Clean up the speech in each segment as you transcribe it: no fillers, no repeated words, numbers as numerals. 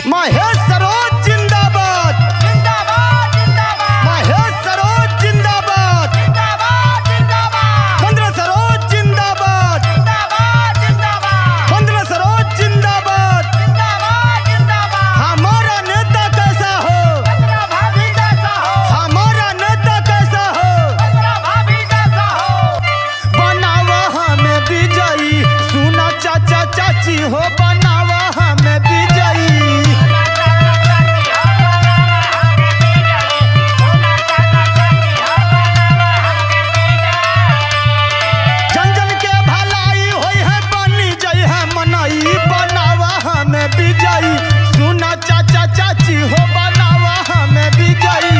महेश सरोज जिंदाबाद, जिंदाबाद जिंदाबाद, महेश सरोज जिंदाबाद, जिंदाबाद जिंदाबाद, 15 सरोज जिंदाबाद, जिंदाबाद जिंदाबाद, 15 सरोज जिंदाबाद। जिंदाबाद जिंदाबाद। हमारा नेता कैसा हो, पंद्रह भाभी जैसा हो, हमारा नेता कैसा हो, पंद्रह भाभी जैसा हो। बनावा हमें विजयी, सुना चाचा चाची हो, बनावा हमें विजयी। जन जन के भलाई होई है, बनी जई है मनई, बनावा हमें विजयी, सुना चाचा चाची हो, बनावा हमें विजयी।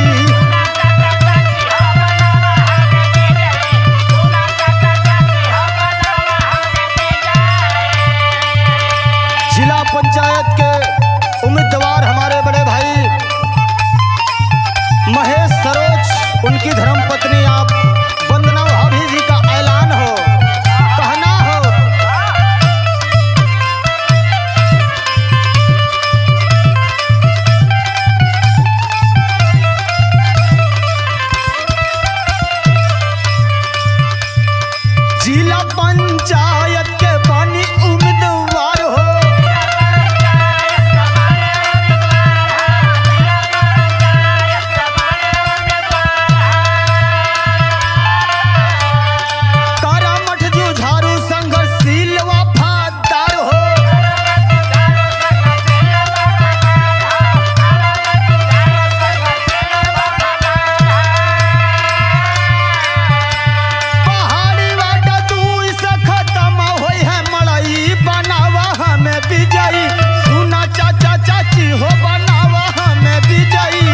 जिला पंचायत के उम्मीदवार हमारे बड़े भाई महेश सरोज, उनकी धर्मपत्नी आप वंदना भाभी जी का ऐलान हो, कहना हो। जिला पंचायत के बनी उम्मीदवार हो, कारामठ जुझारू संघर्षशील वफादार हो। पहाड़ी वाटा दूई से खत्म होई है मड़ई, बनावा हमें विजयी, सुना चाचा चाची हो, बनावा हमें विजयी।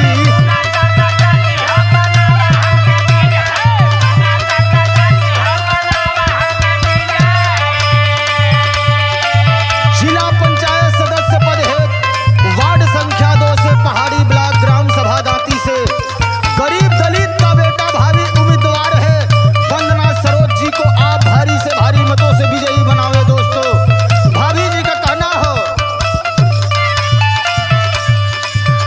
जिला पंचायत सदस्य पद हेतु वार्ड संख्या 2 से पहाड़ी ब्लॉक ग्राम सभा दांती से गरीब दलित का बेटा भावी उम्मीदवार है वंदना सरोज जी को आप भारी से भारी मतों से विजयी बनावे। दोस्तों, भाभी जी का कहना हो,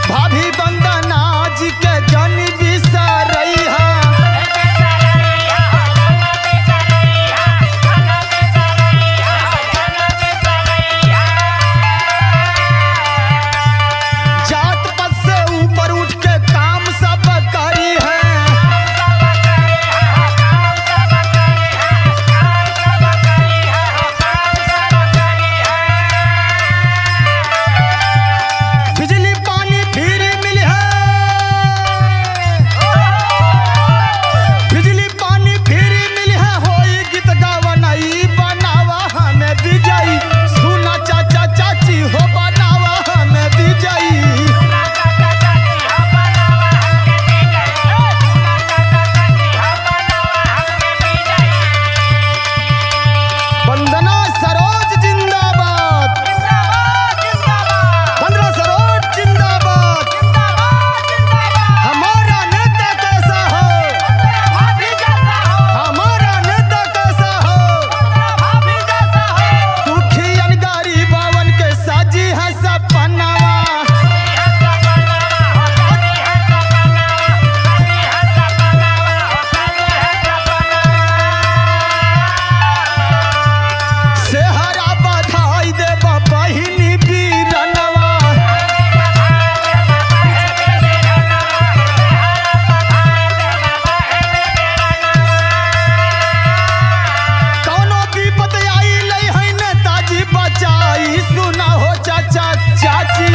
भाभी वंदना जी के जन बिसरई है, जात पात से ऊपर उठ के काम सब करी है। बिजली पानी फिर मिली है, बिजली पानी फिर मिली है, होई गीत गावनई, बनावा हमें विजयी, सुना चाचा चाची हो, बनावा हमें विजयी। वंदना सरोज जिंदाबाद, जिंदाबाद जिंदाबाद, 15 सरोज जिंदाबाद। जिंदाबाद जिंदाबाद। हमारा नेता कैसा हो, पंद्रह भाभी जैसा हो, हमारा नेता कैसा हो, पंद्रह भाभी जैसा हो। दुखियन गरीबवन के साजी है सपनावा, सेहरा बधाई दे बहिनी बीरनवा। कौनो विपत आई लई है नेताजी बचाई, सुना हो चाचा चाची।